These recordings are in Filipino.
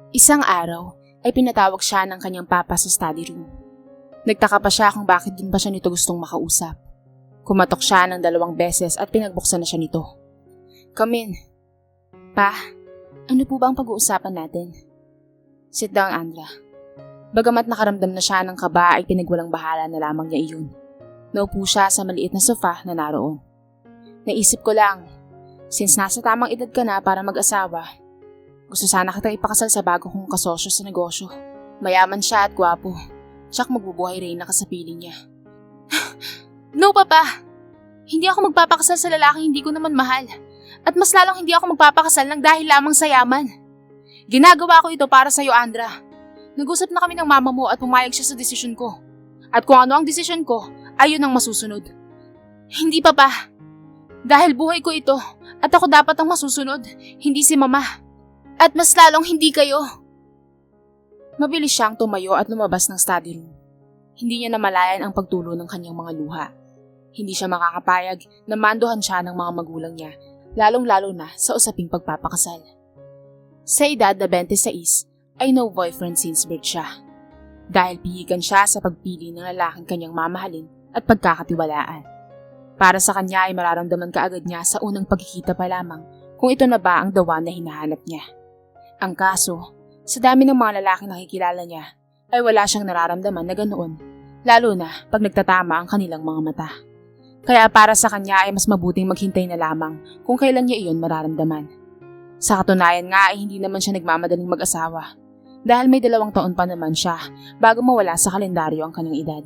Isang araw ay pinatawag siya ng kanyang papa sa study room. Nagtaka pa siya kung bakit din ba siya nito gustong makausap. Kumatok siya ng 2 beses at pinagbuksan na siya nito. "Come in." "Pa, ano po ba ang pag-uusapan natin?" "Sit down, Andra." Bagamat nakaramdam na siya ng kaba ay pinagwalang bahala na lamang niya iyon. Naupo siya sa maliit na sofa na naroon. "Naisip ko lang, since nasa tamang edad ka na para mag-asawa, gusto sana kita ipakasal sa bago kong kasosyo sa negosyo. Mayaman siya at gwapo. Tsak magbubuhay Reyna ka sa piling niya." "No, Papa! Hindi ako magpapakasal sa lalaking hindi ko naman mahal. At mas lalong hindi ako magpapakasal ng dahil lamang sa yaman. Ginagawa ko ito para sa'yo, Andra. Nag-usap na kami ng mama mo at pumayag siya sa desisyon ko. At kung ano ang desisyon ko, ayun ang masusunod." "Hindi, Papa. Dahil buhay ko ito at ako dapat ang masusunod, hindi si Mama. At mas lalong hindi kayo." Mabilis siyang tumayo at lumabas ng study room. Hindi niya namalayan ang pagtulo ng kanyang mga luha. Hindi siya makakapayag na manduhan siya ng mga magulang niya, lalong-lalo na sa usaping pagpapakasal. Sa edad na 26 ay no boyfriend since birth siya. Dahil pihikan siya sa pagpili ng lalaking kanyang mamahalin at pagkakatiwalaan. Para sa kanya ay mararamdaman kaagad niya sa unang pagkikita pa lamang kung ito na ba ang the one na hinahanap niya. Ang kaso, sa dami ng mga lalaking nakikilala niya, ay wala siyang nararamdaman na ganoon, lalo na pag nagtatama ang kanilang mga mata. Kaya para sa kanya ay mas mabuting maghintay na lamang kung kailan niya iyon mararamdaman. Sa katunayan nga ay hindi naman siya nagmamadaling mag-asawa, dahil may 2 taon pa naman siya bago mawala sa kalendaryo ang kanyang edad.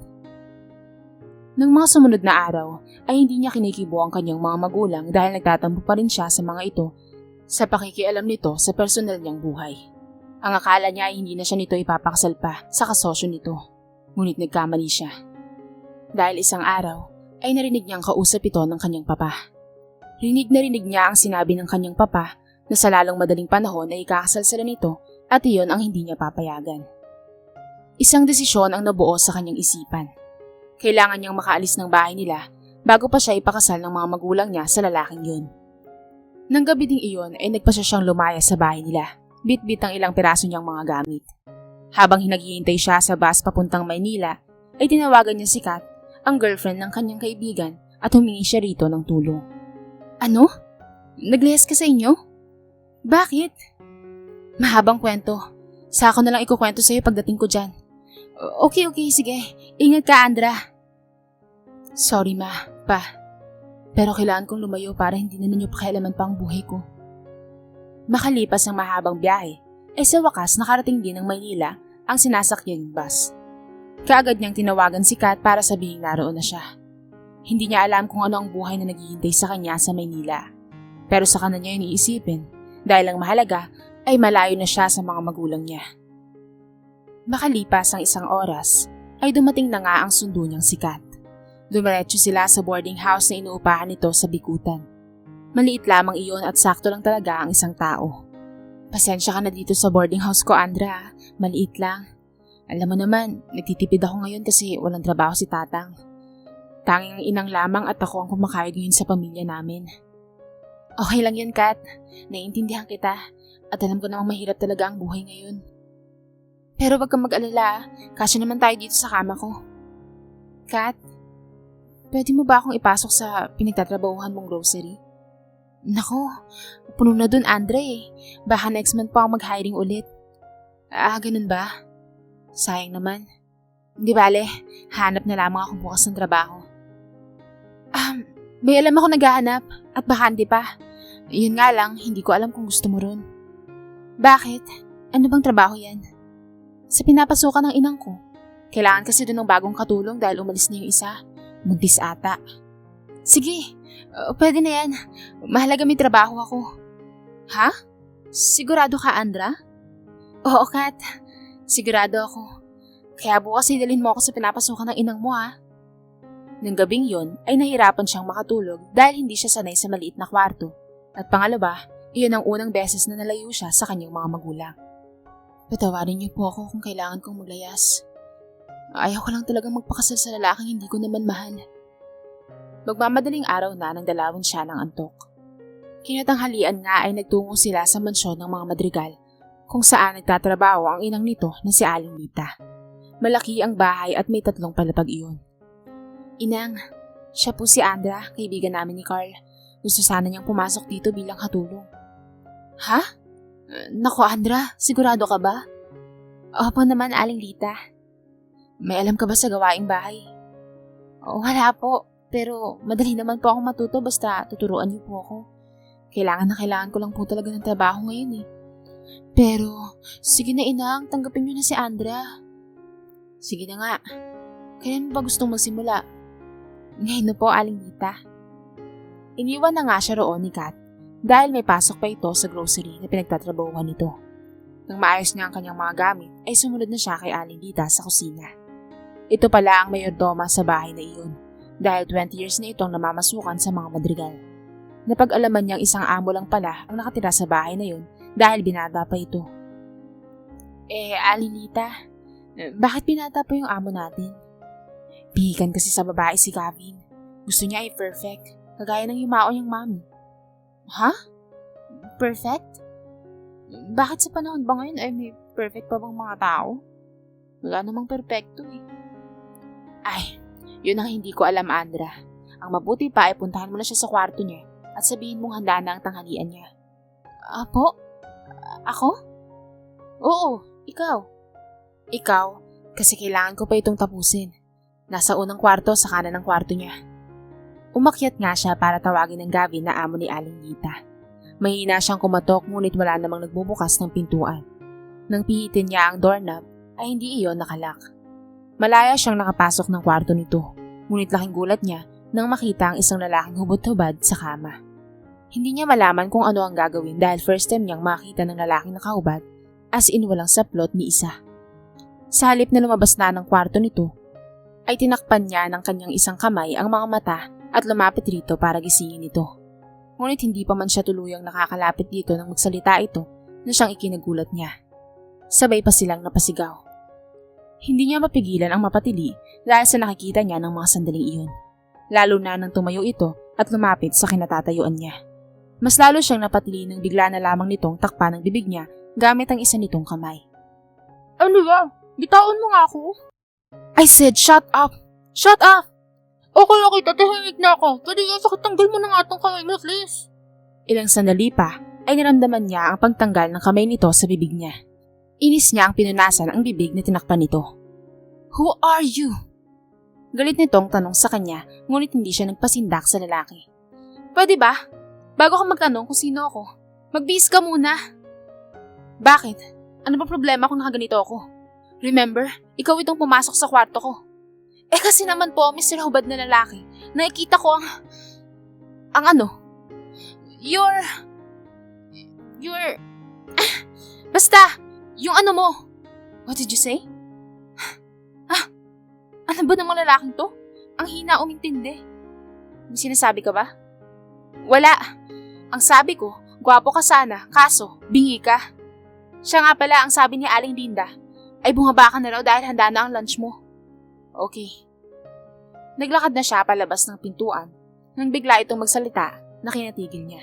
Nang mga sumunod na araw ay hindi niya kinikibo ang kanyang mga magulang dahil nagtatampo pa rin siya sa mga ito sa pakikialam nito sa personal niyang buhay. Ang akala niya ay hindi na siya nito ipapakasal pa sa kasosyo nito, ngunit nagkamali siya. Dahil isang araw ay narinig niyang kausap ito ng kanyang papa. Rinig na rinig niya ang sinabi ng kanyang papa na sa lalong madaling panahon ay ikakasal sila nito at iyon ang hindi niya papayagan. Isang desisyon ang nabuo sa kanyang isipan. Kailangan niyang makaalis ng bahay nila bago pa siya ipakasal ng mga magulang niya sa lalaking yun. Nang gabi ding iyon ay nagpasya siyang lumaya sa bahay nila, bit-bit ang ilang piraso niyang mga gamit. Habang naghihintay siya sa bus papuntang Maynila, ay tinawagan niya si Kat, ang girlfriend ng kanyang kaibigan, at humingi siya rito ng tulong. "Ano? Naglihas ka sa inyo? Bakit?" "Mahabang kwento. Saka na lang ikukwento sa'yo pagdating ko dyan." Okay, sige. Ingat ka, Andra." "Sorry ma, pa. Pero kailangan kong lumayo para hindi na ninyo pakialaman pa ang buhay ko." Makalipas ang mahabang biyahe, ay sa wakas nakarating din ng Maynila ang sinasakyan ng bus. Kaagad niyang tinawagan si Kat para sabihin naroon na siya. Hindi niya alam kung ano ang buhay na naghihintay sa kanya sa Maynila. Pero sa kanya niya iniisipin dahil ang mahalaga ay malayo na siya sa mga magulang niya. Makalipas ang 1 oras, ay dumating na nga ang sundo niyang si Kat. Dumiretso sila sa boarding house na inuupahan nito sa Bikutan. Maliit lamang iyon at sakto lang talaga ang isang tao. "Pasensya ka na dito sa boarding house ko, Andra. Maliit lang. Alam mo naman, nagtitipid ako ngayon kasi walang trabaho si Tatang. Tanging ang inang lamang at ako ang kumakayod ngayon sa pamilya namin." "Okay lang yun, Kat. Naiintindihan kita at alam ko namang mahirap talaga ang buhay ngayon. Pero wag kang mag-alala, kasya naman tayo dito sa kama ko. Kat, pwede mo ba akong ipasok sa pinagtatrabahuhan mong grocery?" "Nako, puno na dun, Andre eh. Baka next month pa ako mag-hiring ulit." Ganun ba? Sayang naman. Di bale, hanap na lamang ako bukas ng trabaho." May alam ako naghahanap at baka hindi pa. Yun nga lang, hindi ko alam kung gusto mo ron." "Bakit? Ano bang trabaho yan?" "Sa pinapasukan ng inang ko. Kailangan kasi doon ng bagong katulong dahil umalis na yung isa. Buntis ata." "Sige, pwede na yan. Mahalaga may trabaho ako." "Ha? Sigurado ka, Andra?" "Oo, Kat. Sigurado ako. Kaya bukas idalhin mo ako sa pinapasukan ng inang mo, ha." Nang gabing yon ay nahirapan siyang makatulog dahil hindi siya sanay sa maliit na kwarto. At pangalawa, iyon ang unang beses na nalayo siya sa kanyang mga magulang. "Patawarin niyo po ako kung kailangan kong maglayas. Ayaw ko lang talagang magpakasal sa lalaking hindi ko naman mahal." Magmamadaling araw na nang dalawin siya ng antok. Kinatanghalian nga ay nagtungo sila sa mansyon ng mga Madrigal kung saan nagtatrabaho ang inang nito na si Aling Lita. Malaki ang bahay at may 3 palapag iyon. Inang, siya po si Andra, kaibigan namin ni Carl. Gusto sana niyang pumasok dito bilang katulong. Ha? Nako Andra, sigurado ka ba? Opo naman, Aling Lita. May alam ka ba sa gawaing bahay? Wala po, pero madali naman po akong matuto basta tuturuan niyo po ako. Kailangan ko lang po talaga ng trabaho ngayon eh. Pero, sige na inang, tanggapin niyo na si Andra. Sige na nga. Kailan mo ba gustong magsimula? Ngayon na po, Aling Lita. Iniwan na nga siya roon ni Kat dahil may pasok pa ito sa grocery na pinagtatrabahuhan nito. Nang maayos niya ang kanyang mga gamit, ay sumunod na siya kay Aling Lita sa kusina. Ito pala ang mayordoma sa bahay na iyon dahil 20 years na itong namamasukan sa mga madrigal. Napag-alaman niyang isang amo lang pala ang nakatira sa bahay na yun dahil binata pa ito. Aling Lita, bakit binata pa yung amo natin? Pihikan kasi sa babae si Gavin. Gusto niya ay perfect, kagaya ng yumao niyang mami. Ha? Perfect? Bakit sa panahon ba ngayon ay may perfect pa bang mga tao? Wala namang perfecto eh. Ay, yun ang hindi ko alam, Andra. Ang mabuti pa ay puntahan mo na siya sa kwarto niya at sabihin mong handa na ang tanghalian niya. Apo? Ako? Oo, ikaw. Ikaw, kasi kailangan ko pa itong tapusin. Nasa unang kwarto sa kanan ng kwarto niya. Umakyat nga siya para tawagin ng Gavin na amo ni Aling Lita. Mahina siyang kumatok ngunit wala namang nagbubukas ng pintuan. Nang pihitin niya ang doorknob ay hindi iyon nakalak. Malaya siyang nakapasok ng kwarto nito, ngunit laking gulat niya nang makita ang isang lalaking hubad-hubad sa kama. Hindi niya malaman kung ano ang gagawin dahil first time niyang makita ng lalaking nakahubad, as in walang saplot ni isa. Sa halip na lumabas na ng kwarto nito, ay tinakpan niya ng kanyang isang kamay ang mga mata at lumapit rito para gisingin ito. Ngunit hindi pa man siya tuluyang nakakalapit dito nang magsalita ito na siyang ikinagulat niya. Sabay pa silang napasigaw. Hindi niya mapigilan ang mapatili dahil sa nakikita niya ng mga sandaling iyon. Lalo na nang tumayo ito at lumapit sa kinatatayuan niya. Mas lalo siyang napatili nang bigla na lamang nitong takpan ng bibig niya gamit ang isa nitong kamay. Ano ba? Bitawan mo nga ako. I said, shut up! Shut up! Okay, tatahimik na ako. Pwede yung sakit, tanggal mo na nga itong kamay mo, please. Ilang sandali pa ay naramdaman niya ang pagtanggal ng kamay nito sa bibig niya. Inis niya ang pinunasan ang bibig na tinakpan nito. Who are you? Galit nitong tanong sa kanya, ngunit hindi siya nagpasindak sa lalaki. Pwede ba? Bago ka magtanong kung sino ako, magbihis ka muna. Bakit? Ano ba problema kung nakaganito ako? Remember, ikaw itong pumasok sa kwarto ko. Kasi naman po, Mr. Hubad na lalaki, nakikita ko ang ano? Basta, yung ano mo. What did you say? Ano ba namang lalaking to? Ang hina umintindi. May sinasabi ka ba? Wala. Ang sabi ko, gwapo ka sana, kaso, bingi ka. Siya nga pala ang sabi ni Aling Linda, ay bumaba ka na raw dahil handa na ang lunch mo. Okay. Naglakad na siya palabas ng pintuan nang bigla itong magsalita na kinatigil niya.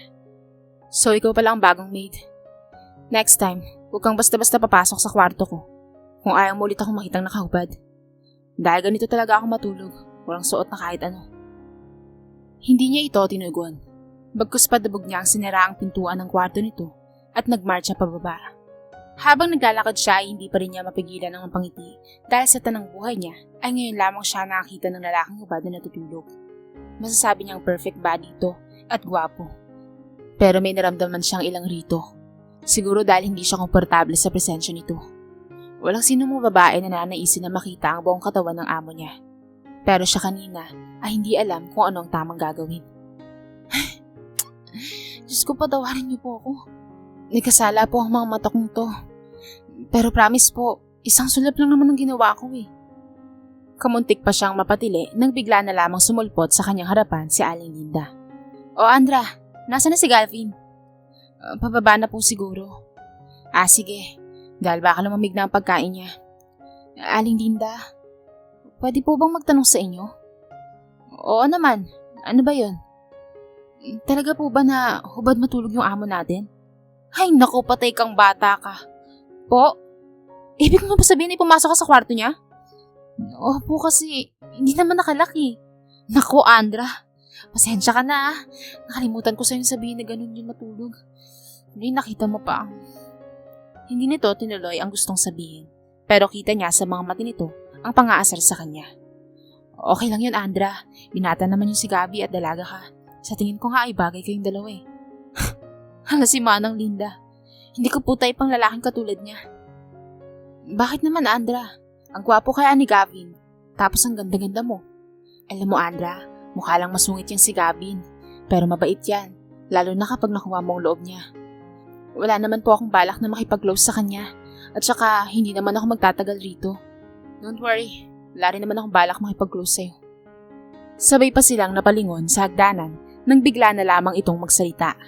So ikaw pala ang bagong maid. Next time, huwag kang basta-basta papasok sa kwarto ko kung ayaw mo ulit akong makitang nakahubad. Dahil ganito talaga ako matulog, walang suot na kahit ano. Hindi niya ito tinugon. Bagkus padabog niya ang sinaraang pintuan ng kwarto nito at nagmarcha pababa. Habang naglalakad siya ay hindi pa rin niya mapigilan ang pangiti dahil sa tanang buhay niya ay ngayon lamang siya nakakita ng lalaking hubad na natutulog. Masasabi niyang perfect body ito at gwapo. Pero may naramdaman siyang ilang rito. Siguro dahil hindi siya komportable sa presensya nito. Walang sino mong babae na nanaisin na makita ang buong katawan ng amo niya. Pero siya kanina ay hindi alam kung ano ang tamang gagawin. Diyos ko, patawarin niyo po ako. Nagkasala po ang mga mata kong to. Pero promise po, isang sulap lang naman ang ginawa ko eh. Kamuntik pa siyang mapatili nang bigla na lamang sumulpot sa kanyang harapan si Aling Linda. O Andra, nasa na si Galvin? Pababa na po siguro. Sige. Dahil baka lumamig na ang pagkain niya. Aling Linda, pwede po bang magtanong sa inyo? Oo naman. Ano ba yun? Talaga po ba na hubad matulog yung amo natin? Ay naku, patay kang bata ka. Po? Ibig mo ba sabihin ay pumasok ka sa kwarto niya? Opo kasi, hindi naman nakalaki. Naku, Andra. Pasensya ka na. Nakalimutan ko sa'yo sabihin na ganun yun matulog. Hindi nakita mo pa. Hindi nito tinuloy ang gustong sabihin. Pero kita niya sa mga mata nito ang pang-aasar sa kanya. Okay lang yun, Andra. Binata naman yung si Gabi at dalaga ka. Sa tingin ko nga ay bagay kayong dalawa eh. Hala si Manang Linda. Hindi ko po tayo pang lalaking katulad niya. Bakit naman, Andra? Ang gwapo kaya ni Gavin. Tapos ang ganda-ganda mo. Alam mo, Andra, mukha lang masungit yung si Gavin. Pero mabait yan. Lalo na kapag nakuha mo ang loob niya. Wala naman po akong balak na makipag-close sa kanya. At saka, hindi naman ako magtatagal rito. Don't worry. Wala rin naman akong balak makipag-close sa'yo. Sabay pa silang napalingon sa hagdanan nang bigla na lamang itong magsalita.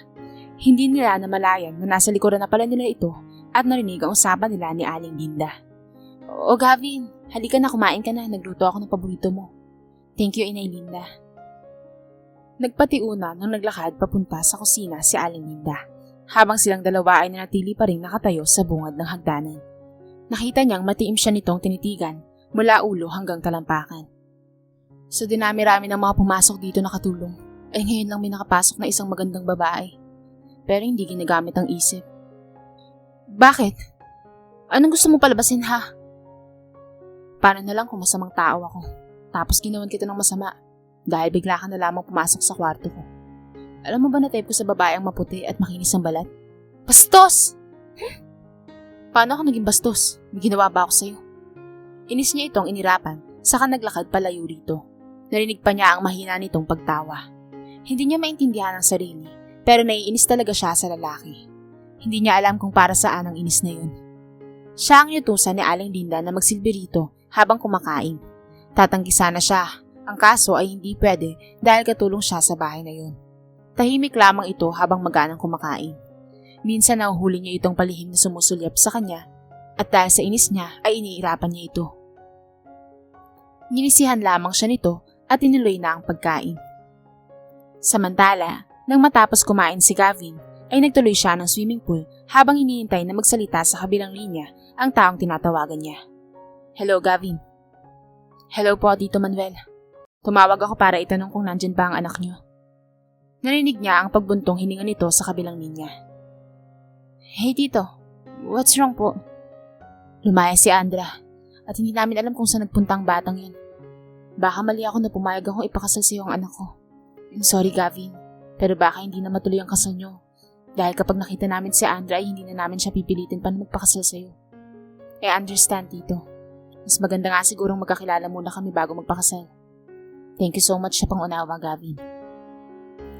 Hindi nila namalayan na nasa likuran na pala nila ito at narinig ang usapan nila ni Aling Linda. O Gavin, halika na, kumain ka na. Nagluto ako ng paborito mo. Thank you, Inay Linda. Nagpatiuna nang naglakad papunta sa kusina si Aling Linda. Habang silang dalawa ay nanatili pa rin nakatayo sa bungad ng hagdanan. Nakita niyang matiim siya nitong tinitigan mula ulo hanggang talampakan. Sa dinami-rami ng mga pumasok dito nakatulong, ay ngayon lang may nakapasok na isang magandang babae. Pero hindi ginagamit ang isip. Bakit? Anong gusto mo palabasin ha? Para na lang kung masamang tao ako. Tapos ginawan kita ng masama dahil bigla ka na lamang pumasok sa kwarto ko. Alam mo ba na type ko sa babae ang maputi at makinis ang balat? Bastos! Paano ako naging bastos? May ginawa ba ako sa'yo? Inis niya itong inirapan, saka naglakad palayo rito. Narinig pa niya ang mahina nitong pagtawa. Hindi niya maintindihan ang sarili, pero naiinis talaga siya sa lalaki. Hindi niya alam kung para saan ang inis na yun. Siya ang inutusan ni Aling Linda na magsilbi rito habang kumakain. Tatanggi sana siya. Ang kaso ay hindi pwede dahil katulong siya sa bahay na yun. Tahimik lamang ito habang maganang kumakain. Minsan nahuhuli niya itong palihim na sumusulyap sa kanya at dahil sa inis niya ay iniirapan niya ito. Ninisihan lamang siya nito at tinuloy na ang pagkain. Samantala, nang matapos kumain si Gavin, ay nagtuloy siya ng swimming pool habang hinihintay na magsalita sa kabilang linya ang taong tinatawagan niya. Hello, Gavin. Hello po, Tito Manuel. Tumawag ako para itanong kung nandyan ba ang anak niyo. Narinig niya ang pagbuntong hininga nito sa kabilang linya. Hey, Tito. What's wrong po? Lumaya si Andra at hindi namin alam kung saan nagpunta ang batang yun. Baka mali ako na pumayag akong ipakasal sa iyo ang anak ko. I'm sorry, Gavin, pero baka hindi na matuloy ang kasal niyo. Dahil kapag nakita namin si Andra ay hindi na namin siya pipilitin pa na magpakasal sa iyo. I understand, Tito. Mas maganda nga sigurong magkakilala muna kami bago magpakasal. Thank you so much sa pangunawa, Gavin.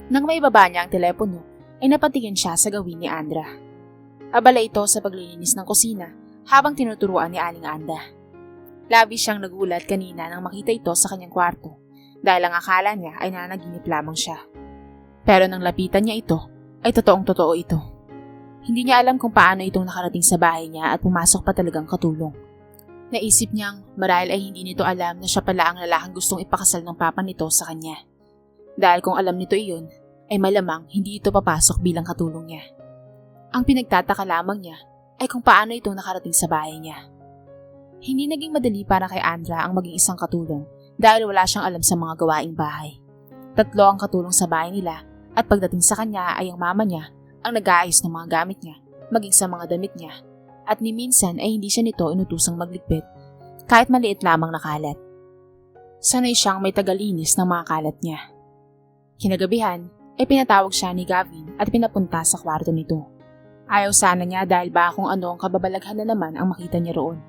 Nang maibaba niya ang telepono, ay napatingin siya sa gawin ni Andra. Abala ito sa paglilinis ng kusina habang tinuturuan ni Aling Anda. Labis siyang nagulat kanina nang makita ito sa kanyang kwarto dahil ang akala niya ay nanaginip lamang siya. Pero nang lapitan niya ito, ay totoong-totoo ito. Hindi niya alam kung paano itong nakarating sa bahay niya at pumasok pa talagang katulong. Naisip niyang marahil ay hindi nito alam na siya pala ang lalaking gustong ipakasal ng papa nito sa kanya. Dahil kung alam nito iyon, ay malamang hindi ito papasok bilang katulong niya. Ang pinagtataka lamang niya ay kung paano itong nakarating sa bahay niya. Hindi naging madali para kay Andra ang maging isang katulong dahil wala siyang alam sa mga gawaing bahay. 3 ang katulong sa bahay nila at pagdating sa kanya ay ang mama niya ang nag-aayos ng mga gamit niya, maging sa mga damit niya. At ni minsan ay hindi siya nito inutusang magligpit kahit maliit lamang na kalat. Sanay siyang may tagalinis ng mga kalat niya. Kinagabihan ay pinatawag siya ni Gavin at pinapunta sa kwarto nito. Ayaw sana niya dahil baka kung ano ang kababalaghan na naman ang makita niya roon.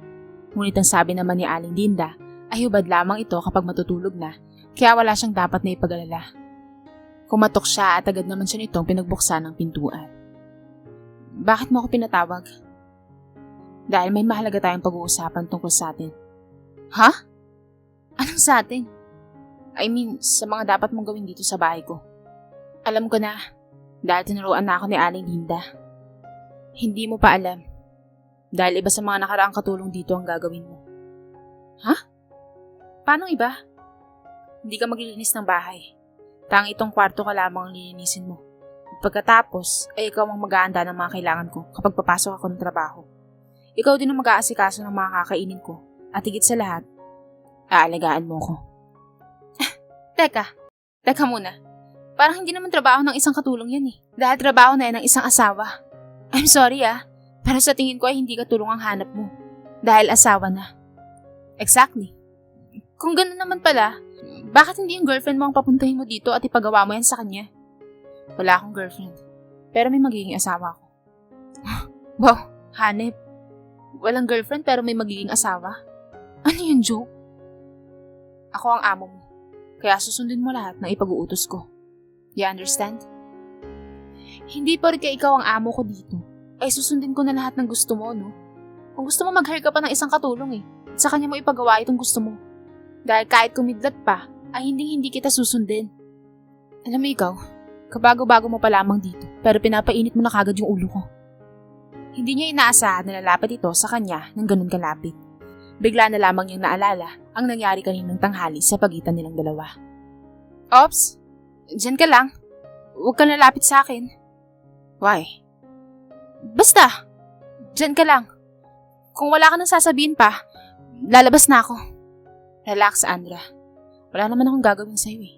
Ngunit ang sabi naman ni Aling Linda ay hubad lamang ito kapag matutulog na, kaya wala siyang dapat na ipag-alala. Kumatok siya at agad naman siya nitong pinagbuksan ng pintuan. Bakit mo ako pinatawag? Dahil may mahalaga tayong pag-uusapan tungkol sa atin. Ha? Anong sa atin? I mean, sa mga dapat mong gawin dito sa bahay ko. Alam ko na, dahil tinuruan na ako ni Aling Linda. Hindi mo pa alam. Dahil iba sa mga nakaraang katulong dito ang gagawin mo. Ha? Paano iba? Hindi ka maglilinis ng bahay. Tangi itong kwarto ka lamang ang lilinisin mo. At pagkatapos, ay ikaw ang mag-aanda ng mga kailangan ko kapag papasok ako ng trabaho. ikaw din ang mag-aasikaso ng mga kakainin ko. At higit sa lahat, aalagaan mo ko. Teka muna. Parang hindi naman trabaho ng isang katulong yan eh. Dahil trabaho na yan ng isang asawa. I'm sorry pero sa tingin ko ay hindi katulong ang hanap mo. Dahil asawa na. Exactly. Kung gano'n naman pala, bakit hindi yung girlfriend mo ang papuntahin mo dito at ipagawa mo yan sa kanya? Wala akong girlfriend. Pero may magiging asawa ko. Wow, hanep. Walang girlfriend pero may magiging asawa? Ano yung joke? Ako ang amo mo. Kaya susundin mo lahat ng ipag-uutos ko. You understand? Hindi porke ikaw ang amo ko dito, ay susundin ko na lahat ng gusto mo, no? Kung gusto mo mag-hire ka pa ng isang katulong at sa kanya mo ipagawa itong gusto mo. Dahil kahit kumidlat pa, ay hindi kita susundin. Alam mo ikaw, kabago-bago mo pa lamang dito, pero pinapainit mo na kagad yung ulo ko. Hindi niya inaasahan na lalapit ito sa kanya ng ganun kalapit. Bigla na lamang niyang naalala ang nangyari kaninang tanghali sa pagitan nilang dalawa. Ops, dyan ka lang. Huwag ka lalapit sa akin. Why? Basta, dyan ka lang. Kung wala ka nang sasabihin pa, lalabas na ako. Relax, Andra. Wala naman akong gagawin sa'yo eh.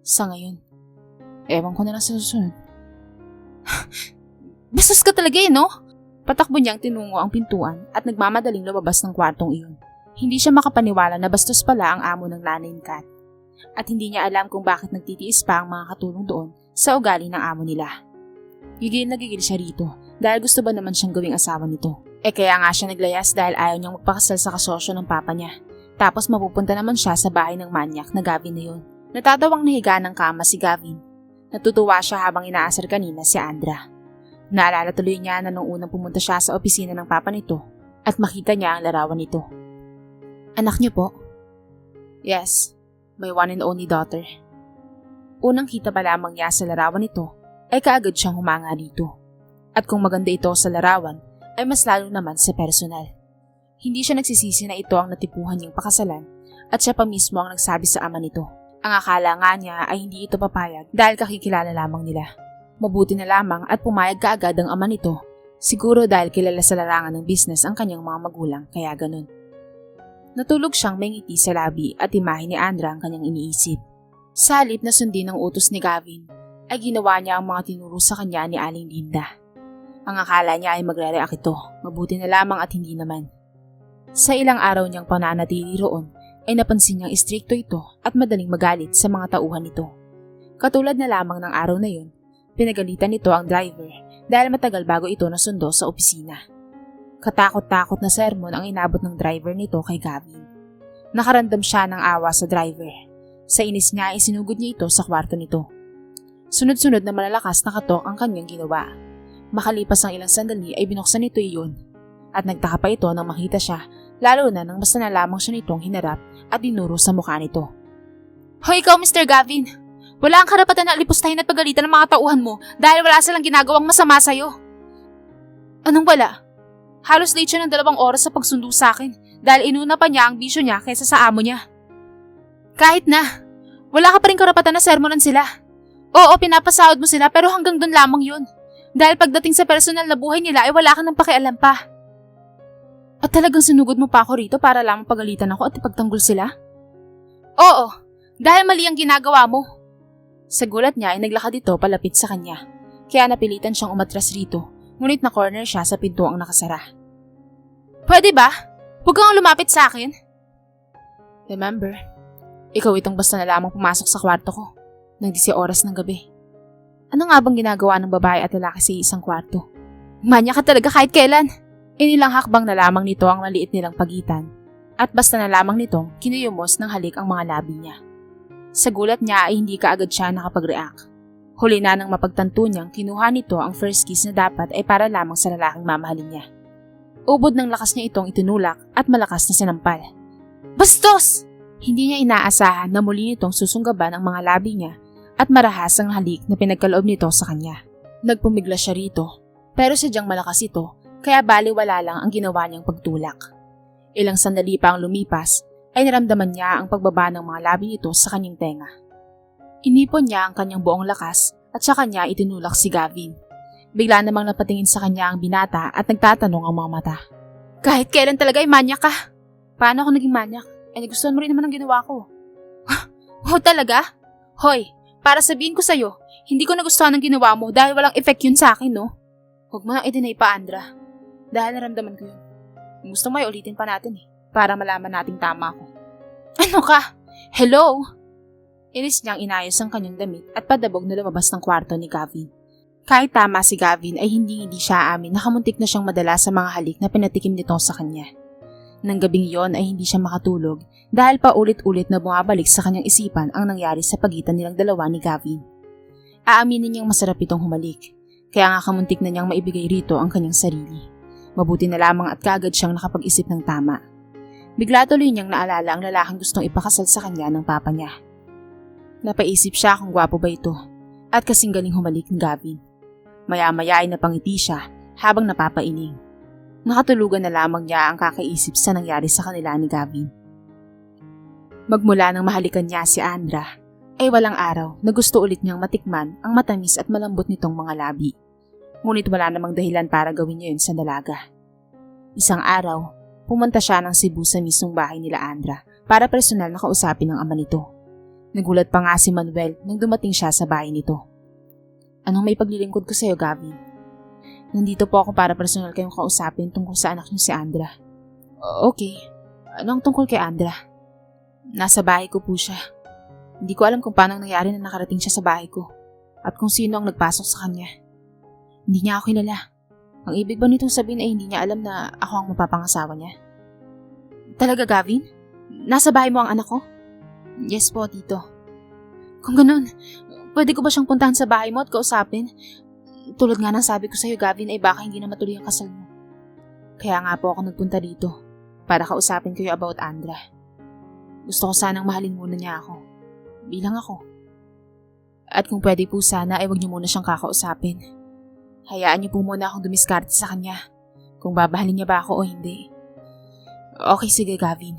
Sa ngayon. Ewan ko na lang sa susunod. Bastos ka talaga no? Patakbo niyang tinungo ang pintuan at nagmamadaling lumabas ng kwartong iyon. Hindi siya makapaniwala na bastos pala ang amo ng nanay ni Kat. At hindi niya alam kung bakit nagtitiis pa ang mga katulong doon sa ugali ng amo nila. Gigil na gigil siya rito dahil gusto ba naman siyang gawing asawa nito. Kaya nga siya naglayas dahil ayaw niyang magpakasal sa kasosyo ng papa niya. Tapos mapupunta naman siya sa bahay ng manyak na Gavin na yun. Natatawang nahiga ng kama si Gavin. Natutuwa siya habang inaasar kanina si Andra. Naalala tuloy niya na nung unang pumunta siya sa opisina ng papa nito at makita niya ang larawan nito. Anak niyo po? Yes, my one and only daughter. Unang kita pa lamang niya sa larawan nito ay kaagad siyang humanga dito. At kung maganda ito sa larawan, ay mas lalo naman sa personal. Hindi siya nagsisisi na ito ang natipuhan niyang pakasalan at siya pa mismo ang nagsabi sa ama nito. Ang akala nga niya ay hindi ito papayag dahil kakikilala lamang nila. Mabuti na lamang at pumayag kaagad ang ama nito. Siguro dahil kilala sa larangan ng business ang kanyang mga magulang kaya ganun. Natulog siyang may ngiti sa labi at imahe ni Andra ang kanyang iniisip. Sa halip na sundin ang utos ni Gavin, ay ginawa niya ang mga tinuro sa kanya ni Aling Linda. Ang akala niya ay magre-react ito, mabuti na lamang at hindi naman. Sa ilang araw niyang pananatili roon, ay napansin niyang istrikto ito at madaling magalit sa mga tauhan nito. Katulad na lamang ng araw na yun, pinagalitan nito ang driver dahil matagal bago ito nasundo sa opisina. Katakot-takot na sermon ang inabot ng driver nito kay Gavin. Nakaramdam siya ng awa sa driver. Sa inis niya ay sinugod niya ito sa kwarto nito. Sunod-sunod na malalakas na katok ang kanyang ginawa. Makalipas ang ilang sandali ay binuksan nito iyon. At nagtaka pa ito nang makita siya, lalo na nang basta na lamang siya nitong hinarap at dinuro sa mukha nito. Hoy ikaw Mr. Gavin! Wala kang karapatan na alipustahin at pagalitan ng mga tauhan mo dahil wala silang ginagawang masama sa'yo. Anong wala? Halos late siya ng 2 oras sa pagsundo sa akin dahil inuna pa niya ang bisyo niya kaysa sa amo niya. Kahit na, wala ka pa rin karapatan na sermonan sila. Oo, pinapasahod mo sila pero hanggang doon lamang yun. Dahil pagdating sa personal na buhay nila ay wala ka ng pakialam pa. At talagang sinugod mo pa ako rito para lamang pagalitan ako at ipagtanggol sila? Oo, dahil mali ang ginagawa mo. Sa gulat niya ay naglakad ito palapit sa kanya. Kaya napilitan siyang umatras rito, ngunit na-corner siya sa pintuang nakasara. Pwede ba? Huwag kang lumapit sa akin. Remember, ikaw itong basta na lamang pumasok sa kwarto ko nang 10 oras ng gabi. Ano nga bang ginagawa ng babae at lalaki sa isang kwarto? Manya ka talaga kahit kailan. Inilang hakbang na lamang nito ang maliit nilang pagitan at basta na lamang nitong kinuyumos ng halik ang mga labi niya. Sa gulat niya ay hindi kaagad siya nakapag-react. Huli na nang mapagtanto niyang kinuha nito ang first kiss na dapat ay para lamang sa lalaking mamahalin niya. Ubod ng lakas niya itong itinulak at malakas na sinampal. Bastos! Hindi niya inaasahan na muli nitong susunggaban ang mga labi niya at marahas ang halik na pinagkaloob nito sa kanya. Nagpumiglas siya rito pero sadyang malakas ito kaya baliwala lang ang ginawa niyang pagtulak. Ilang sandali pa ang lumipas ay naramdaman niya ang pagbaba ng mga labi nito sa kanyang tenga. Inipon niya ang kanyang buong lakas at sa kanya itinulak si Gavin. Bigla namang napatingin sa kanya ang binata at nagtatanong ang mga mata. Kahit kailan talaga ay manyak ka. Paano ako naging manyak? Nagustuhan mo rin naman ang ginawa ko. Oh, talaga? Hoy, para sabihin ko sa'yo, hindi ko nagustuhan ang ginawa mo dahil walang effect yun sa akin, no? Huwag mo nang i-deny pa, Andra. Dahil naramdaman ko yun. Gusto mo ay ulitin pa natin para malaman nating tama ako. Ano ka? Hello? Inis niyang inayos ang kanyang damit at padabog na lumabas ng kwarto ni Gavin. Kahit tama si Gavin ay hindi siya aamin na kamuntik na siyang madala sa mga halik na pinatikim nito sa kanya. Nang gabing yon ay hindi siya makatulog dahil paulit-ulit na bumabalik sa kanyang isipan ang nangyari sa pagitan nilang dalawa ni Gavin. Aaminin niyang masarap itong humalik, kaya nga kamuntik na niyang maibigay rito ang kanyang sarili. Mabuti na lamang at kaagad siyang nakapag-isip ng tama. Bigla tuloy niyang naalala ang lalaking gustong ipakasal sa kanya ng papa niya. Napaisip siya kung gwapo ba ito at kasing galing humalik ni Gavin. Maya-maya ay napangiti siya habang napapailing. Nakatulugan na lamang niya ang kakaisip sa nangyari sa kanila ni Gavin. Magmula nang mahalikan niya si Andra, ay walang araw na gusto ulit niyang matikman ang matamis at malambot nitong mga labi. Ngunit wala namang dahilan para gawin niya yun sa dalaga. Isang araw, pumunta siya ng Cebu sa mismong bahay nila Andra para personal na kausapin ang ama nito. Nagulat pa nga si Manuel nang dumating siya sa bahay nito. Anong may paglilingkod ko sa'yo, Gavin? Nandito po ako para personal kayong kausapin tungkol sa anak niyo si Andra. Okay. Ano ang tungkol kay Andra? Nasa bahay ko po siya. Hindi ko alam kung paano nangyari na nakarating siya sa bahay ko at kung sino ang nagpasok sa kanya. Hindi niya ako kilala. Ang ibig ba nitong sabihin ay hindi niya alam na ako ang mapapangasawa niya? Talaga, Gavin? Nasa bahay mo ang anak ko? Yes po, tito. Kung ganun, pwede ko ba siyang puntahan sa bahay mo at kausapin? Tulad nga ng sabi ko sa'yo, Gavin, ay baka hindi na matuloy ang kasal mo. Kaya nga po ako nagpunta dito para kausapin kayo about Andra. Gusto ko sanang mahalin muna niya ako. Bilang ako. At kung pwede po sana ay wag niyo muna siyang kakausapin. Hayaan niyo po muna akong dumiskarte sa kanya kung babahalin niya ba ako o hindi. Okay, sige, Gavin.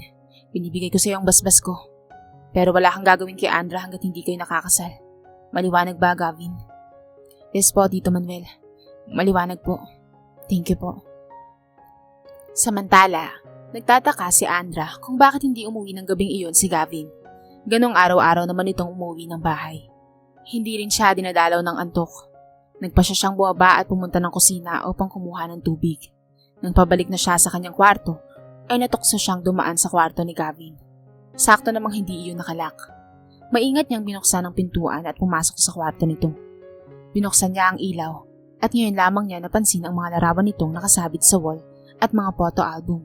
Binibigay ko sa'yo ang basbas ko. Pero wala kang gagawin kay Andra hanggat hindi kayo nakakasal. Maliwanag ba, Gavin? Yes po, Tito Manuel. Maliwanag po. Thank you po. Samantala, nagtataka si Andra kung bakit hindi umuwi ng gabing iyon si Gavin. Ganong araw-araw naman itong umuwi ng bahay. Hindi rin siya dinadalaw ng antok. Nagpasya siyang bumaba at pumunta ng kusina upang kumuha ng tubig. Nang pabalik na siya sa kanyang kwarto, ay natukso siyang dumaan sa kwarto ni Gavin. Sakto namang hindi iyon nakalak. Maingat niyang binuksan ang pintuan at pumasok sa kwarto nito. Binuksan niya ang ilaw at ngayon lamang niya napansin ang mga larawan nitong nakasabit sa wall at mga photo album.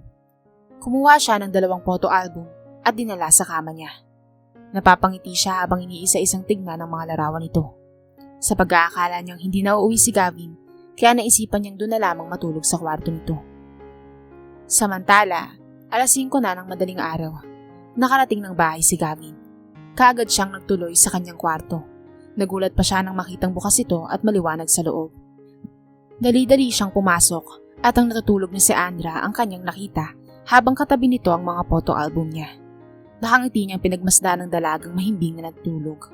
Kumuha siya ng 2 photo album at dinala sa kama niya. Napapangiti siya habang iniisa-isang tignan ng mga larawan nito. Sa pag-aakala niyang hindi na uuwi si Gavin, kaya naisipan niyang doon na lamang matulog sa kwarto nito. Samantala, 5:00 na ng madaling araw. Nakarating ng bahay si Gavin. Kaagad siyang nagtuloy sa kanyang kwarto. Nagulat pa siya nang makitang bukas ito at maliwanag sa loob. Dali-dali siyang pumasok at ang natutulog ni si Andra ang kanyang nakita habang katabi nito ang mga photo album niya. Nakangiti niyang pinagmasdan ng dalagang mahimbing na natutulog.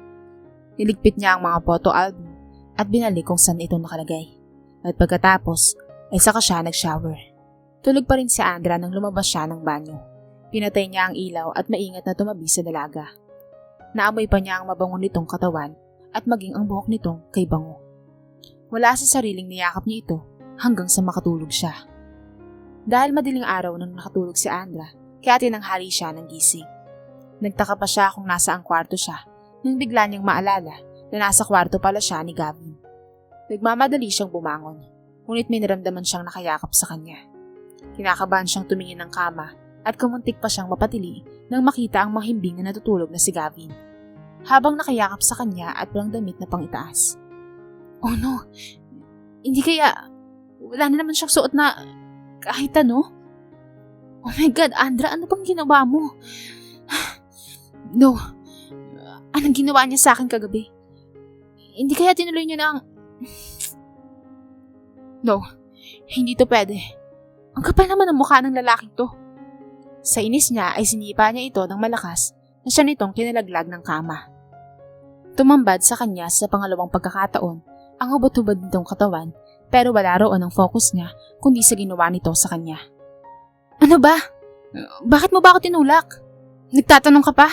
Niligpit niya ang mga photo album at binalik kung saan ito nakalagay. At pagkatapos ay saka siya nag-shower. Tulog pa rin si Andra nang lumabas siya ng banyo. Pinatay niya ang ilaw at maingat na tumabi sa dalaga. Naamoy pa niya ang mabango nitong katawan at maging ang buhok nitong kay bango. Wala sa sariling niyakap niya ito hanggang sa makatulog siya. Dahil madaling araw nang nakatulog si Andra, kaya tinanghali siya ng gising. Nagtaka pa siya kung nasa ang kwarto siya nang bigla niyang maalala na nasa kwarto pala siya ni Gavin. Nagmamadali siyang bumangon, ngunit may naramdaman siyang nakayakap sa kanya. Kinakabahan siyang tumingin ng kama at kumuntik pa siyang mapatili nang makita ang mahimbing na natutulog na si Gavin. Habang nakayakap sa kanya at walang damit na pangitaas. Oh no, hindi kaya wala na naman siyang suot na kahit ano? Oh my God, Andra, ano bang ginawa mo? No, anong ginawa niya sa akin kagabi? Hindi kaya tinuloy niya na ang... No, hindi to pwede. Ang kapal naman ang mukha ng lalaking to. Sa inis niya ay sinipa niya ito ng malakas na siya nitong kinalaglag ng kama. Tumambad sa kanya sa pangalawang pagkakataon ang hubad-hubad nitong katawan pero wala roon ang focus niya kundi sa ginawa nito sa kanya. ba? Bakit mo ba ako tinulak? Nagtatanong ka pa?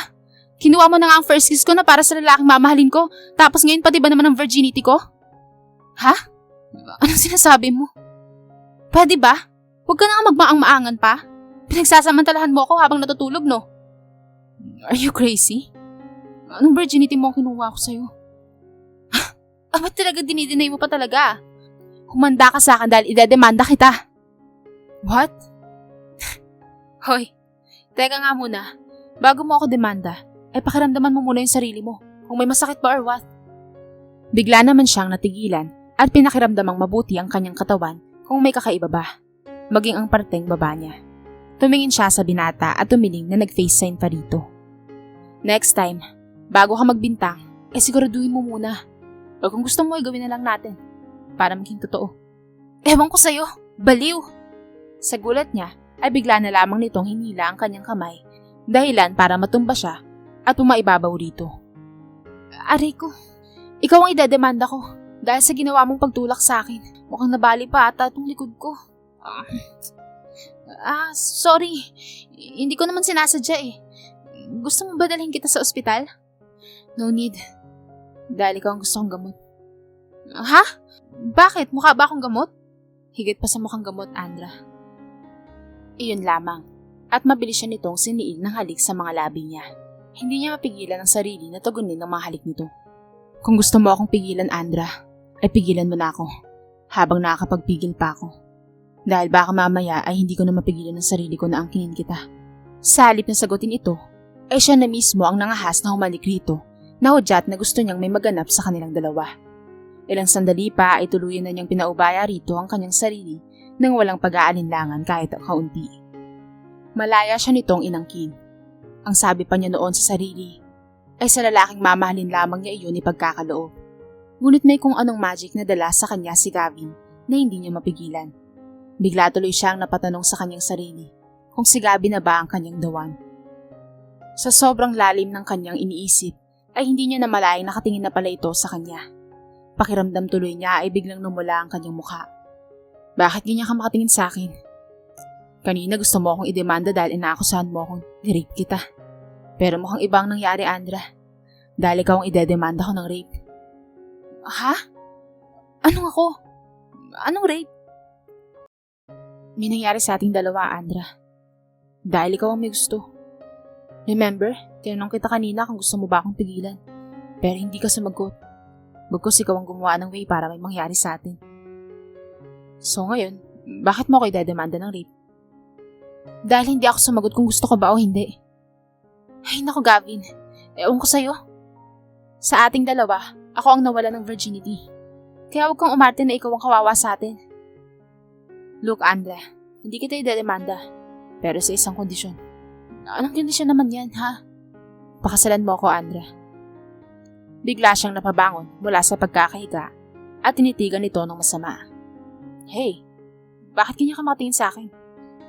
Kinuha mo na nga ang first kiss ko na para sa lalaking mamahalin ko, tapos ngayon pati ba naman ang virginity ko? Ha? Anong sinasabi mo? Pwede ba? Huwag ka na nga magmaang-maangan pa. Pinagsasamantalahan mo ako habang natutulog, no? Are you crazy? Anong virginity mo ang kinuha ko sa'yo? Ba't talaga dinideny mo pa talaga? Humanda ka sa akin dahil idedemanda kita. What? Hoy, teka nga muna. Bago mo ako demanda, ay pakiramdaman mo muna yung sarili mo. Kung may masakit ba or what? Bigla naman siyang natigilan at pinakiramdamang mabuti ang kanyang katawan kung may kakaiba ba. Maging ang parteng baba niya. Tumingin siya sa binata at tumiling na nag-face sign pa rito. Next time, bago ka magbintang, siguraduhin mo muna. O kung gusto mo, gawin na lang natin. Para maging totoo. Ewan ko sa'yo, baliw! Sa gulat niya, ay bigla na lamang nitong hinila ang kanyang kamay, dahilan para matumba siya at pumaibabaw rito. Aray ko, ikaw ang idedemanda ko dahil sa ginawa mong pagtulak sa akin. Mukhang nabali pa ata itong likod ko. Sorry. Hindi ko naman sinasadya eh. Gusto mo ba dalhin kita sa ospital? No need. Dahil ikaw ang gusto kong gamot. Ha? Bakit? Mukha ba akong gamot? Higit pa sa mukhang gamot, Andra. Iyon lamang. At mabilis siya nitong siniil ng halik sa mga labi niya. Hindi niya mapigilan ang sarili na tugunin ng mga halik nito. Kung gusto mo akong pigilan, Andra, ay pigilan mo na ako. Habang nakakapagpigil pa ako. Dahil baka mamaya ay hindi ko na mapigilan ang sarili ko na angkinin kita. Sa halip na sagutin ito, ay siya na mismo ang nangahas na humalik rito na hudyat na gusto niyang may maganap sa kanilang dalawa. Ilang sandali pa ay tuluyan na niyang pinaubaya rito ang kanyang sarili nang walang pag-aalinlangan kahit kaunti. Malaya siya nitong inangkin. Ang sabi pa niya noon sa sarili ay sa lalaking mamahalin lamang niya iyon ipagkakaloob. Ngunit may kung anong magic na dala sa kanya si Gavin na hindi niya mapigilan. Bigla tuloy siyang napatanong sa kanyang sarili kung si Gavin na ba ang kanyang dawan. Sa sobrang lalim ng kanyang iniisip ay hindi niya namalayan nakatingin na pala ito sa kanya. Pakiramdam tuloy niya ay biglang numula ang kanyang mukha. Bakit ganyan ka makatingin sa akin? Kanina gusto mo akong idemanda dahil inaakusahan mo akong ni-rape kita. Pero mukhang ibang nangyari, Andra. Dahil ikaw ang idedemanda ko ng rape. Ha? Anong ako? Anong rape? May nangyari sa ating dalawa, Andra. Dahil ikaw ang may gusto. Remember, tinanong kita kanina kung gusto mo ba akong pigilan. Pero hindi ka sumagot. Bagkus ikaw ang gumawa ng way para may mangyari sa atin. So ngayon, bakit mo ako idedemanda ng rape? Dahil hindi ako sumagot kung gusto ko ba o hindi. Ay naku Gavin, ewan ko sa'yo. Sa ating dalawa, ako ang nawala ng virginity. Kaya huwag kang umarte na ikaw ang kawawa sa atin. Look Andra, hindi kita idedemanda. Pero sa isang kondisyon. Anong kondisyon naman yan, ha? Pakasalan mo ako, Andra. Bigla siyang napabangon mula sa pagkakahiga at tinitigan ito ng masama. Hey, bakit ganyan ka makatingin sa akin?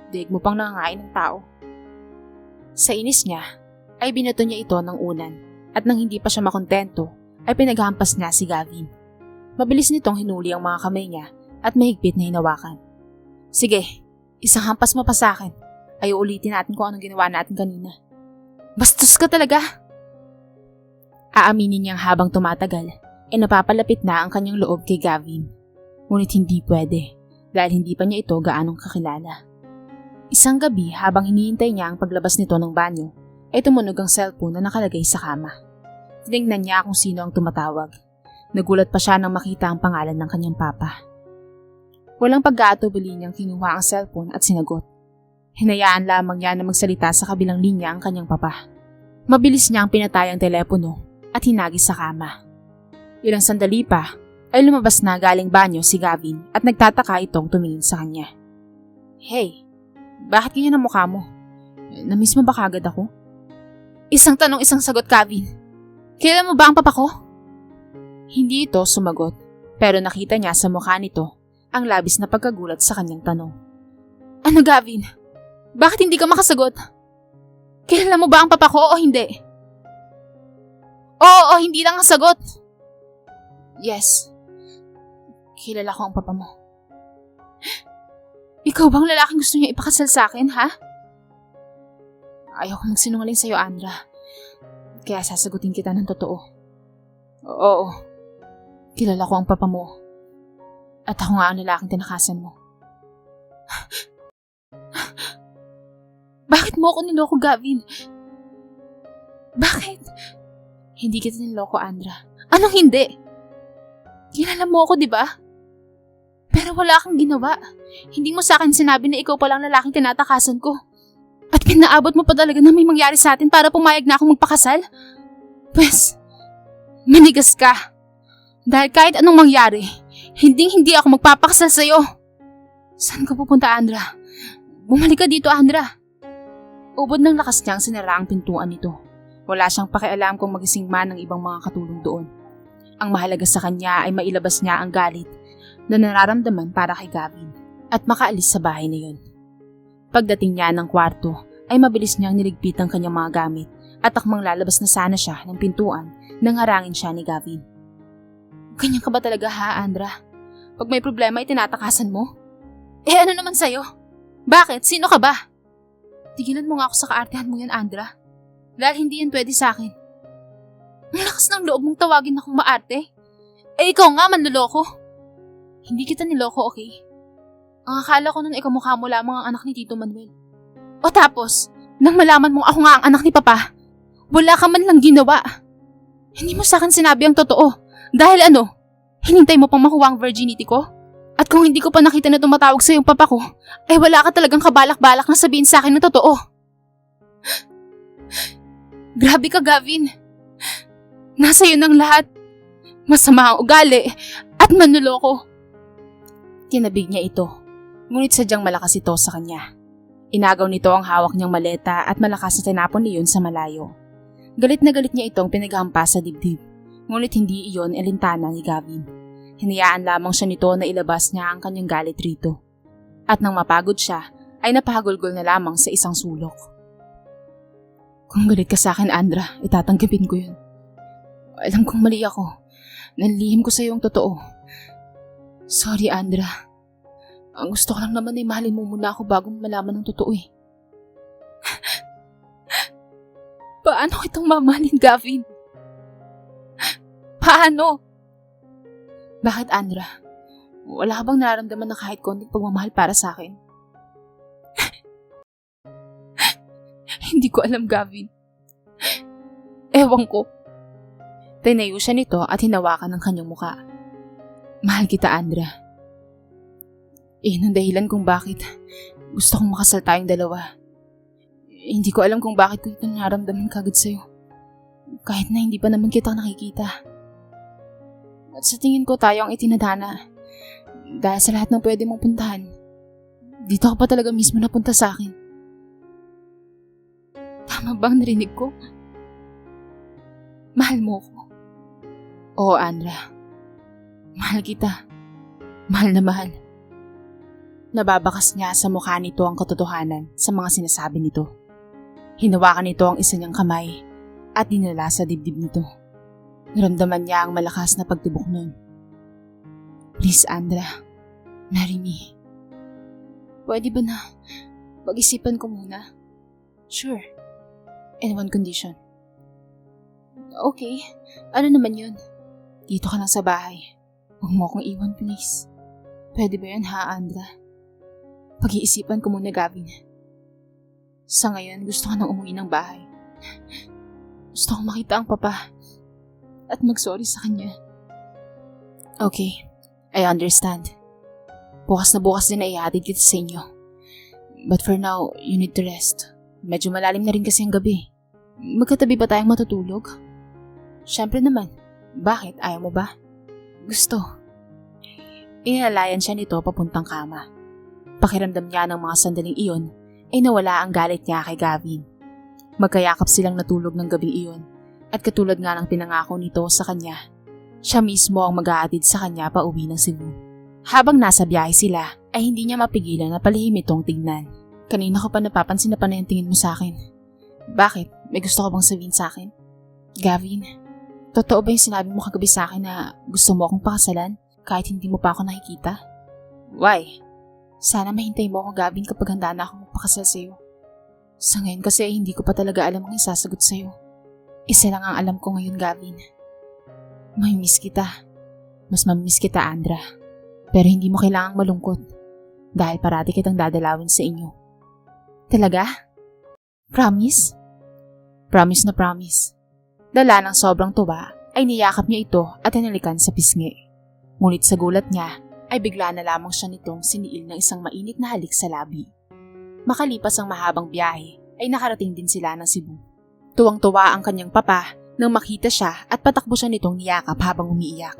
Diig mo pang nangangain ng tao. Sa inis niya, ay binato niya ito ng unan at nang hindi pa siya makontento, ay pinaghampas niya si Gavin. Mabilis nitong hinuli ang mga kamay niya at mahigpit na hinawakan. Sige, isang hampas mo pa sa akin. Ay ulitin natin kung anong ginawa natin kanina. Bastos ka talaga! Aaminin niyang habang tumatagal, napapalapit na ang kanyang loob kay Gavin. Ngunit hindi pwede, dahil hindi pa niya ito gaanong kakilala. Isang gabi habang hinihintay niya ang paglabas nito ng banyo, ay tumunog ang cellphone na nakalagay sa kama. Tinignan niya kung sino ang tumatawag. Nagulat pa siya nang makita ang pangalan ng kanyang papa. Walang pag-aatubili niyang kinuha ang cellphone at sinagot. Hinayaan lamang niya na magsalita sa kabilang linya ang kanyang papa. Mabilis niyang pinatay ang telepono at hinagis sa kama. Ilang sandali pa ay lumabas na galing banyo si Gavin at nagtataka itong tumingin sa kanya. Hey, bakit ganyan ang mukha mo? Namiss mo ba kagad ako? Isang tanong isang sagot, Gavin. Kilala mo ba ang papa ko? Hindi ito sumagot, pero nakita niya sa mukha nito ang labis na pagkagulat sa kanyang tanong. Ano, Gavin? Bakit hindi ka makasagot? Kilala mo ba ang papa ko o hindi? Oo o hindi lang ang sagot. Yes. Kilala ko ang papa mo. Ikaw bang lalaking gusto niya ipakasal sa akin, ha? Ayoko magsinungaling sa'yo, Andra. Kaya sasagutin kita ng totoo. Oo. Kilala ko ang papa mo. At ako nga ang lalaking tinakasan mo. Bakit mo ako niloko, Gavin? Bakit? Hindi kita niloko, Andra. Anong hindi? Kilala mo ako, di ba? Pero wala kang ginawa. Hindi mo sa akin sinabi na ikaw palang lalaking tinatakasan ko. At pinaabot mo pa talaga na may mangyari sa atin para pumayag na akong magpakasal? Pwes, manigas ka. Dahil kahit anong mangyari, hindi ako magpapakasal sa'yo. Saan ka pupunta, Andra? Bumalik ka dito, Andra. Ubod ng lakas niyang sinara ang pintuan nito. Wala siyang pakialam kung magising man ng ibang mga katulong doon. Ang mahalaga sa kanya ay mailabas niya ang galit na nararamdaman para kay Gavin at makaalis sa bahay na yun. Pagdating niya ng kwarto ay mabilis niyang niligpit ang kanyang mga gamit at akmang lalabas na sana siya ng pintuan nang harangin siya ni Gavin. Ganyan ka ba talaga ha, Andra? Pag may problema ay tinatakasan mo? Ano naman sa'yo? Bakit? Sino ka ba? Tigilan mo nga ako sa kaartehan mo yan, Andra. Dahil hindi yan pwede sa akin. Ang lakas ng loob mong tawagin akong maarte. Ikaw nga manloloko. Hindi kita niloko, okay? Ang akala ko nun ay kamukha mo lamang ang anak ni Tito Manuel. O tapos, nang malaman mong ako nga ang anak ni Papa, wala ka man lang ginawa. Hindi mo sa akin sinabi ang totoo. Dahil ano? Hinintay mo pang makuha ang virginity ko? At kung hindi ko pa nakita na tumatawag sa yung papa ko, ay wala ka talagang kabalak-balak na sabihin sa akin ng totoo. Grabe ka, Gavin. Nasa iyo ng lahat. Masama ang ugali at manloloko. Tinabig niya ito. Ngunit sadyang malakas ito sa kanya. Inagaw nito ang hawak niyang maleta at malakas na tinapon niyon sa malayo. Galit na galit niya itong pinaghampas sa dibdib. Ngunit hindi iyon alintana ni Gavin. Hinayaan lamang siya nito na ilabas niya ang kanyang galit rito. At nang mapagod siya, ay napahagulgol na lamang sa isang sulok. Kung galit ka sa akin, Andra, itatanggapin ko yun. Alam kong mali ako. Nanlihim ko sa iyo ang totoo. Sorry, Andra. Ang gusto ko lang naman ay mahalin mo muna ako bago malaman ng totoo eh. Paano kitang mamahalin, Gavin? Paano? Bakit, Andra? Wala ka bang nararamdaman na kahit konting pagmamahal para sa akin? Hindi ko alam, Gavin. Ewan ko. Tinayo siya nito at hinawakan ng kanyang muka. Mahal kita, Andra. Iyon ang dahilan kung bakit gusto kong makasal tayong dalawa. Hindi ko alam kung bakit ko ito nararamdaman kagad sa'yo. Kahit na hindi pa naman kita nakikita. At sa tingin ko tayo ang itinadhana. Dahil sa lahat ng pwede mong puntahan, dito ka pa talaga mismo napunta sa akin. Tama bang narinig ko? Mahal mo ko. Oo, Andra. Mahal kita. Mahal na mahal. Nababakas niya sa mukha nito ang katotohanan sa mga sinasabi nito. Hinawakan nito ang isa niyang kamay at dinala sa dibdib nito. Naramdaman niya ang malakas na pagtibok nun. Please, Andra. Marry me. Pwede ba na pag-isipan ko muna? Sure. In one condition. Okay. Ano naman yun? Dito ka lang sa bahay. Huwag mo akong iwan, please. Pwede ba yun ha, Andra? Pag-iisipan ko muna, Gavin. Sa ngayon, gusto ko nang umuwi ng bahay. Gusto kong makita ang papa at mag-sorry sa kanya. Okay, I understand. Bukas na bukas din ay ihatid kita sa inyo. But for now, you need to rest. Medyo malalim na rin kasi ang gabi. Magkatabi ba tayong matutulog? Siyempre naman. Bakit? Ayaw mo ba? Gusto. Inalayan siya nito papuntang kama. Pakiramdam niya ng mga sandaling iyon ay nawala ang galit niya kay Gavin. Magkayakap silang natulog ng gabing iyon at katulad nga ng pinangako nito sa kanya, siya mismo ang mag-aatid sa kanya pa uwi ng Cebu. Habang nasa biyahe sila ay hindi niya mapigilan na palihim itong tingnan. Kanina ko pa napapansin na panay ang tingin mo sa akin. Bakit? May gusto ka bang sabihin sa akin? Gavin, totoo ba yung sinabi mo kagabi sa akin na gusto mo akong pakasalan kahit hindi mo pa ako nakikita? Why? Sana mahintay mo ako, Gavin, kapag handa na akong magpakasal sa'yo. Sa ngayon kasi hindi ko pa talaga alam ang isasagot sa'yo. Isa lang ang alam ko ngayon, Gavin. Mamimiss kita. Mas mamimiss kita, Andra. Pero hindi mo kailangang malungkot dahil parati kitang dadalawin sa inyo. Talaga? Promise? Promise na promise. Dala ng sobrang tuwa ay niyakap niya ito at hinalikan sa pisngi. Ngunit sa gulat niya ay bigla na lamang siya nitong siniil ng isang mainit na halik sa labi. Makalipas ang mahabang biyahe ay nakarating din sila ng Cebu. Tuwang-tuwa ang kanyang papa nang makita siya at patakbo siya nitong niyakap habang umiiyak.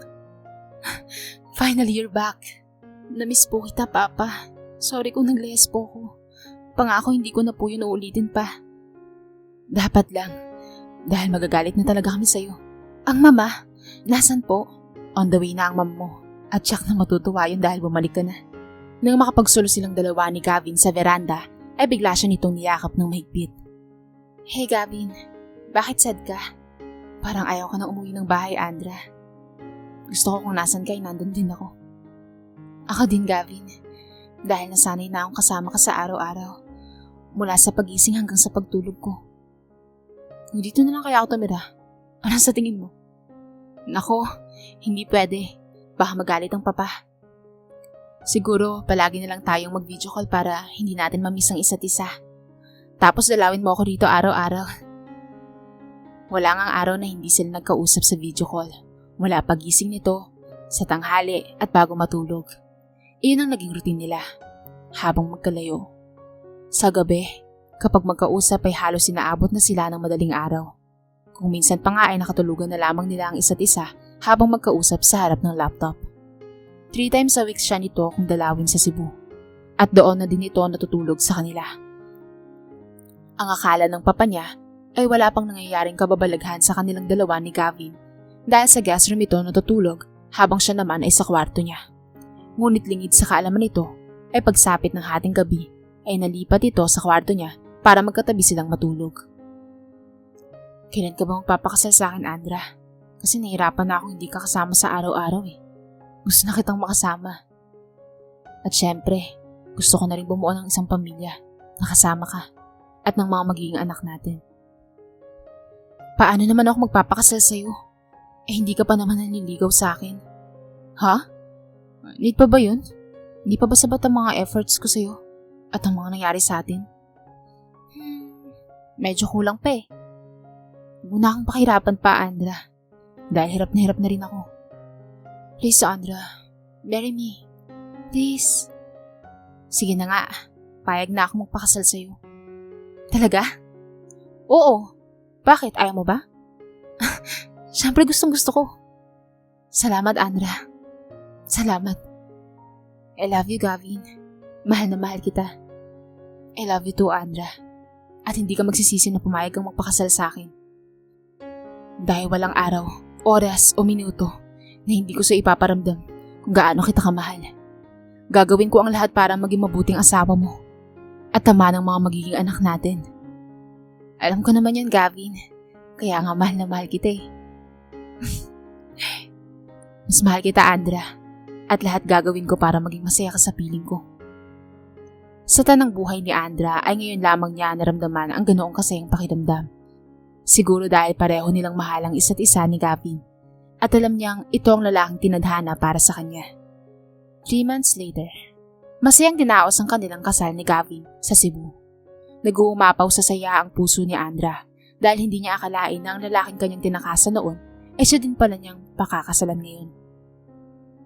Finally, you're back. Namiss po kita, Papa. Sorry kung naglayas po ko. Pangako hindi ko na po yun uulitin pa. Dapat lang. Dahil magagalit na talaga kami sa'yo. Ang mama, nasan po? On the way na ang mama mo. At siyak na matutuwa yun dahil bumalik ka na. Nang makapagsulo silang dalawa ni Gavin sa veranda, ay bigla siya nitong niyakap ng mahigpit. Hey Gavin, bakit sad ka? Parang ayaw ka na umuwi ng bahay, Andra. Gusto ko kung nasan ka ay nandun din ako. Ako din, Gavin. Dahil nasanay na akong kasama ka sa araw-araw. Mula sa pagising hanggang sa pagtulog ko. Dito na lang kaya ako tumira. Ano sa tingin mo? Nako, hindi pwede. Baka magalit ang papa. Siguro, palagi na lang tayong mag-video call para hindi natin mamiss ang isa't isa. Tapos dalawin mo ako rito araw-araw. Wala ngang araw na hindi sila nagkausap sa video call. Mula pagising nito, sa tanghali at bago matulog. Iyon ang naging routine nila, habang magkalayo. Sa gabi, kapag magkausap ay halos inaabot na sila ng madaling araw. Kung minsan pa nga ay nakatulugan na lamang nila ang isa't isa habang magkausap sa harap ng laptop. 3 times a week siya nito kung dalawin sa Cebu. At doon na din ito natutulog sa kanila. Ang akala ng papa niya ay wala pang nangyayaring kababalaghan sa kanilang dalawa ni Gavin dahil sa guest room ito natutulog habang siya naman ay sa kwarto niya. Ngunit lingid sa kaalaman nito ay pagsapit ng hating gabi ay nalipat ito sa kwarto niya para magkatabi silang matulog. Kailan ka ba magpapakasal sa akin, Andra? Kasi nahirapan na akong hindi ka kasama sa araw-araw eh. Gusto na kitang makasama. At syempre, gusto ko na rin bumuo ng isang pamilya na kasama ka at ng mga magiging anak natin. Paano naman ako magpapakasal sa'yo? Eh hindi ka pa naman nanliligaw sa akin. Ha? Need pa ba yun? Hindi pa ba sabat ang mga efforts ko sa'yo at ang mga nangyari sa atin? Medyo kulang pa eh. Huwag na akong pakihirapan pa, Andra. Dahil hirap na rin ako. Please, Andra. Marry me. Please. Sige na nga. Payag na ako magpakasal sa'yo. Talaga? Oo. Bakit? Ayaw mo ba? Siyempre gustong gusto ko. Salamat, Andra. Salamat. I love you, Gavin. Mahal na mahal kita. I love you too, Andra. At hindi ka magsisisi na pumayag kang magpakasal sa akin. Dahil walang araw, oras o minuto na hindi ko sa ipaparamdam kung gaano kita kamahal. Gagawin ko ang lahat para maging mabuting asawa mo at tama ng mga magiging anak natin. Alam ko naman yan, Gavin. Kaya nga mahal na mahal kita eh. Mas mahal kita, Andra. At lahat gagawin ko para maging masaya ka sa piling ko. Sa tanang buhay ni Andra ay ngayon lamang niya naramdaman ang ganoong kasayang pakiramdam. Siguro dahil pareho nilang mahal ang isa't isa ni Gavin. At alam niyang ito ang lalaking tinadhana para sa kanya. 3 months later, masayang dinaos ang kanilang kasal ni Gavin sa Cebu. Nag-uumapaw sa saya ang puso ni Andra dahil hindi niya akalain na ang lalaking kanyang tinakasan noon ay siya din pala niyang pakakasalan ngayon.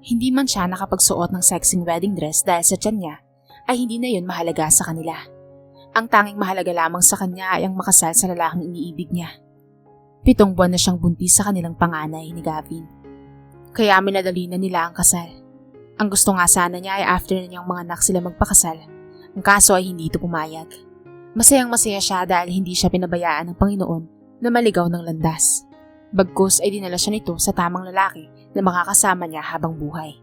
Hindi man siya nakapagsuot ng sexing wedding dress dahil sa tiyan niya, ay hindi na yun mahalaga sa kanila. Ang tanging mahalaga lamang sa kanya ay ang makasal sa lalaking iniibig niya. 7 buwan na siyang buntis sa kanilang panganay ni Gavin. Kaya minadali na nila ang kasal. Ang gusto nga sana niya ay after na niyang mga anak sila magpakasal. Ang kaso ay hindi ito pumayag. Masayang masaya siya dahil hindi siya pinabayaan ng Panginoon na maligaw ng landas. Bagkus ay dinala siya nito sa tamang lalaki na makakasama niya habang buhay.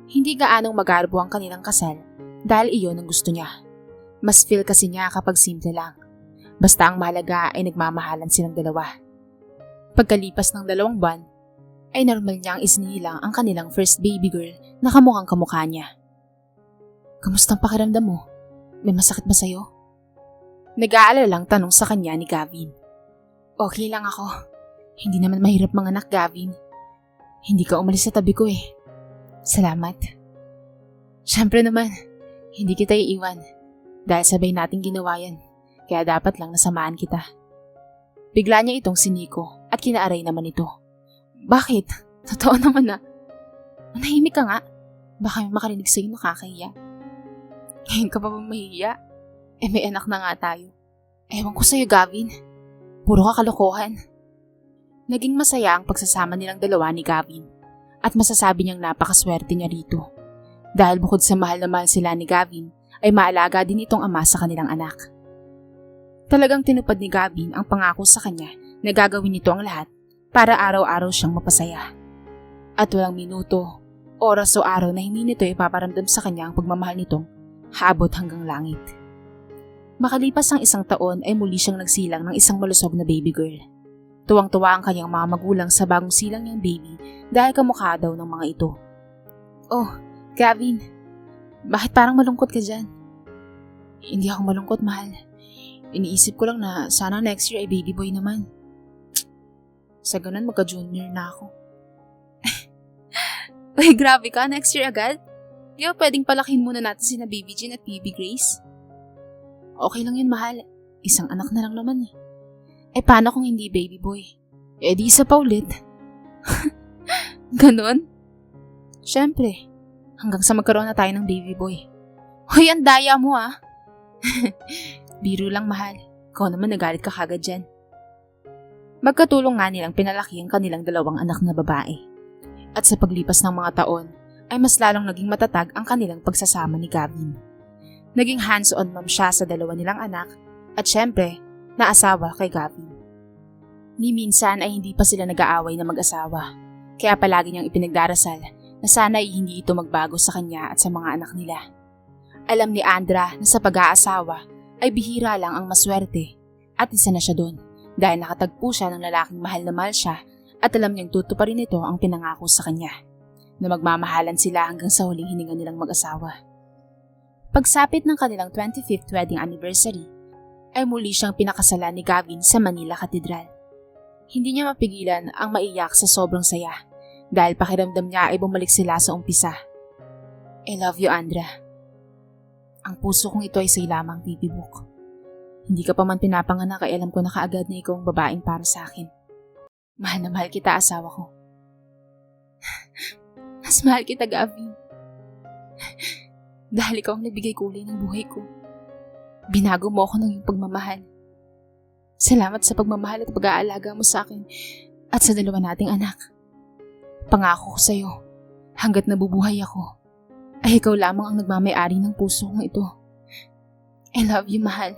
Hindi gaanong magarbo ang kanilang kasal dahil iyon ang gusto niya. Mas feel kasi niya kapag simple lang. Basta ang mahalaga ay nagmamahalan silang dalawa. Pagkalipas ng 2 buwan, ay normal niyang isinilang ang kanilang first baby girl na kamukhang kamukha niya. Kamusta ang pakiramdam mo? May masakit ba sa'yo? Nag-aalalang tanong sa kanya ni Gavin. Okay lang ako. Hindi naman mahirap manganak, Gavin. Hindi ka umalis sa tabi ko eh. Salamat. Siyempre naman, hindi kita iiwan. Dahil sabay nating ginawa yan. Kaya dapat lang nasamaan kita. Bigla niya itong siniko at kinaaray naman ito. Bakit? Totoo naman na. Manahimik ka nga. Baka may makarinig sa'yo nakakahiya. Ngayon ka pa ba mahihiya? May anak na nga tayo. Ewan ko sa'yo, Gavin. Puro ka kalokohan. Naging masaya ang pagsasama nilang dalawa ni Gavin. At masasabi niyang napakaswerte niya rito. Dahil bukod sa mahal na mahal sila ni Gavin, ay maalaga din itong ama sa kanilang anak. Talagang tinupad ni Gavin ang pangako sa kanya na gagawin nito ang lahat para araw-araw siyang mapasaya. At walang minuto, oras o araw na hindi nito ipaparamdam sa kanya ang pagmamahal nitong haabot hanggang langit. Makalipas ang 1 taon ay muli siyang nagsilang ng isang malusog na baby girl. Tuwang-tuwa ang kanyang mga magulang sa bagong silang niyang baby dahil kamukha daw ng mga ito. Oh, Gavin, bakit parang malungkot ka dyan? Hindi ako malungkot, mahal. Iniisip ko lang na sana next year ay baby boy naman. Sa ganun magka-junior na ako. Uy, grabe ka, next year agad? Di ba pwedeng palakihin muna natin sina Baby Jean at Baby Grace? Okay lang yun, mahal. Isang anak na lang naman eh. Paano kung hindi baby boy? Di isa pa ulit. Ganon? Siyempre, hanggang sa magkaroon na tayo ng baby boy. Hoy, ang daya mo ah. Biro lang, mahal. Ikaw naman nagalit ka kagad dyan. Magkatulong nga nilang pinalaki ang kanilang 2 anak na babae. At sa paglipas ng mga taon, ay mas lalong naging matatag ang kanilang pagsasama ni Gavin. Naging hands-on mom siya sa 2 nilang anak at syempre, naasawa kay Gavin. Ni minsan ay hindi pa sila nag-aaway na mag-asawa, kaya palagi niyang ipinagdarasal na sana ay hindi ito magbago sa kanya at sa mga anak nila. Alam ni Andra na sa pag-aasawa ay bihira lang ang maswerte at isa na siya doon dahil nakatagpo siya ng lalaking mahal na mahal siya at alam niyang tutuparin nito ang pinangako sa kanya na magmamahalan sila hanggang sa huling hininga nilang mag-asawa. Pagsapit ng kanilang 25th wedding anniversary, ay muli siyang pinakasalan ni Gavin sa Manila Cathedral. Hindi niya mapigilan ang maiyak sa sobrang saya dahil pakiramdam niya ay bumalik sila sa umpisa. I love you, Andra. Ang puso kong ito ay sa'yo lamang, baby book. Hindi ka pa man pinapanganak ay alam ko na kaagad na ikaw ang babaeng para sa akin. Mahal na mahal kita, asawa ko. Mas mahal kita, Gavin. Dahil ikaw ang nagbigay kulay ng buhay ko. Binago mo ako ng iyong pagmamahal. Salamat sa pagmamahal at pag-aalaga mo sa akin at sa 2 nating anak. Pangako ko sa iyo, hanggat nabubuhay ako, ay ikaw lamang ang nagmamay-ari ng puso kong ito. I love you, mahal.